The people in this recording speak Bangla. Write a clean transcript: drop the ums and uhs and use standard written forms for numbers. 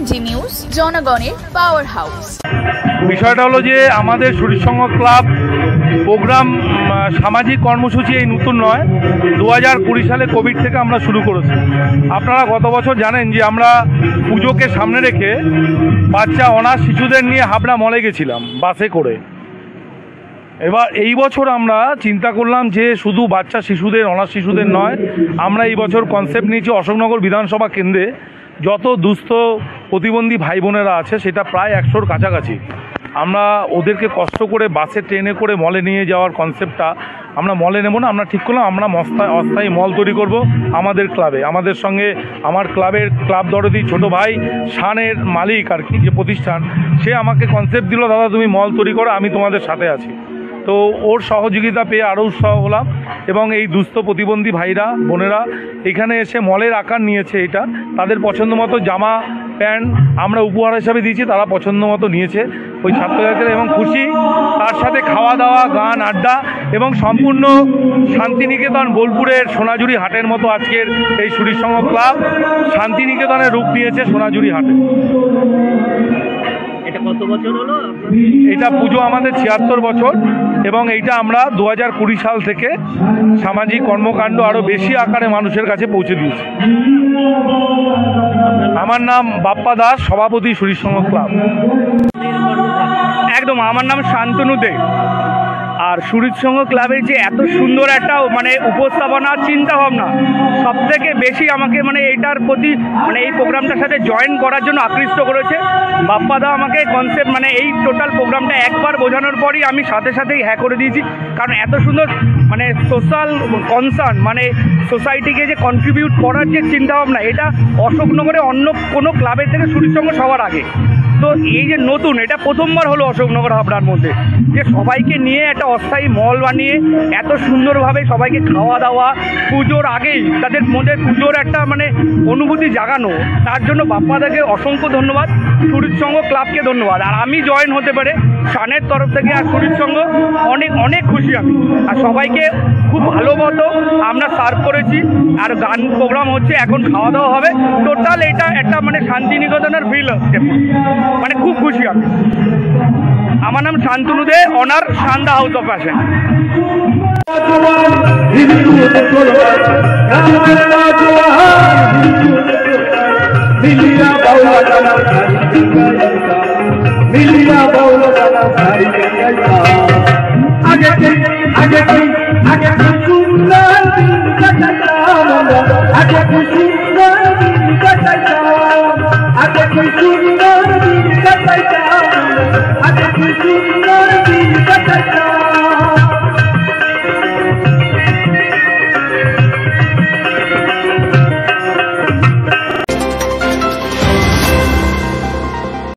জি নিউজ, জনগণের পাওয়ার হাউস। বিষয়টা হলো যে আমাদের শরীরসংঘ ক্লাব প্রোগ্রাম সামাজিক কর্মসূচি এই নতুন নয়, 2020 সালে কোভিড থেকে আমরা শুরু করেছি। আপনারা গত বছর জানেন যে আমরা পুজোকে সামনে রেখে বাচ্চা অনাথ শিশুদের নিয়ে হাবড়া মলে গেছিলাম বাসে করে। এবার এই বছর আমরা চিন্তা করলাম যে শুধু বাচ্চা শিশুদের, অনাথ শিশুদের নয়, আমরা এই বছর কনসেপ্ট নিয়েছি অশোকনগর বিধানসভা কেন্দ্রে যত দুস্থ প্রতিবন্ধী ভাই বোনেরা আছে, সেটা প্রায় 100-র কাছাকাছি। আমরা ওদেরকে কষ্ট করে বাসে ট্রেনে করে মলে নিয়ে যাওয়ার কনসেপ্টটা আমরা মলে নেব না, আমরা ঠিক করলাম আমরা অস্থায়ী মল তৈরি করব আমাদের ক্লাবে। আমাদের সঙ্গে আমার ক্লাবের ক্লাব দরদি ছোট ভাই শানের মালিক আর কি, যে প্রতিষ্ঠান, সে আমাকে কনসেপ্ট দিল, দাদা তুমি মল তৈরি করো, আমি তোমাদের সাথে আছি। তো ওর সহযোগিতা পেয়ে আরও উৎসাহ হলাম এবং এই দুস্থ প্রতিবন্ধী ভাইরা বোনেরা এখানে এসে মলের আকার নিয়েছে। এটা তাদের পছন্দ মতো জামা প্যান্ট আমরা উপহার হিসাবে দিয়েছি, তারা পছন্দ মতো নিয়েছে ওই ছাত্রছাত্রীরা এবং খুশি। তার সাথে খাওয়া দাওয়া, গান, আড্ডা এবং সম্পূর্ণ শান্তিনিকেতন বোলপুরের সোনাঝুরি হাটের মতো আজকের এই শরীরসংঘ ক্লাব শান্তিনিকেতনের রূপ নিয়েছে সোনাঝুরি হাটে। এটা কত বছর হলো? এটা পুজো আমাদের 76 বছর এবং এইটা আমরা 2020 সাল থেকে সামাজিক কর্মকাণ্ড আরও বেশি আকারে মানুষের কাছে পৌঁছে দিয়েছি। আমার নাম বাপ্পা দাস, সভাপতি শরীরসংঘ ক্লাব। একদম, আমার নাম শান্তনু দে। আর শরীরসংঘ ক্লাবের যে এত সুন্দর একটা উপস্থাপনা, চিন্তা ভাবনা, সব থেকে বেশি আমাকে এইটার প্রতি এই প্রোগ্রামটার সাথে জয়েন করার জন্য আকৃষ্ট করেছে বাপ্পাদা। আমাকে কনসেপ্ট এই টোটাল প্রোগ্রামটা একবার বোঝানোর পরই আমি সাথে সাথেই হ্যাঁ করে দিয়েছি, কারণ এত সুন্দর সোশ্যাল কনসার্ন, সোসাইটিকে যে কন্ট্রিবিউট করার যে চিন্তাভাবনা, এটা অশোকনগরে অন্য কোনো ক্লাবের থেকে শরীরসংঘ সবার আগে। তো এই যে নতুন, এটা প্রথমবার হলো অশোকনগর হাবড়ার মধ্যে যে সবাইকে নিয়ে একটা অস্থায়ী মল বানিয়ে এত সুন্দরভাবে সবাইকে খাওয়া দাওয়া, পুজোর আগেই তাদের মধ্যে পুজোর একটা অনুভূতি জাগানো, তার জন্য বাপ্পাদাকে অসংখ্য ধন্যবাদ, শরীরসংঘ ক্লাবকে ধন্যবাদ। আর আমি জয়েন হতে পারে শানের তরফ থেকে আর শরীরসংঘ অনেক অনেক খুশি আমি। আর সবাইকে খুব ভালো মতো আমরা সার্ভ করেছি, আর গান প্রোগ্রাম হচ্ছে, এখন খাওয়া দাওয়া হবে। টোটাল এটা একটা শান্তিনিকেতনের ফিল হচ্ছে, খুব খুশি আমি। আমার নাম Shantanu Dey, owner Shanda house of fashion. I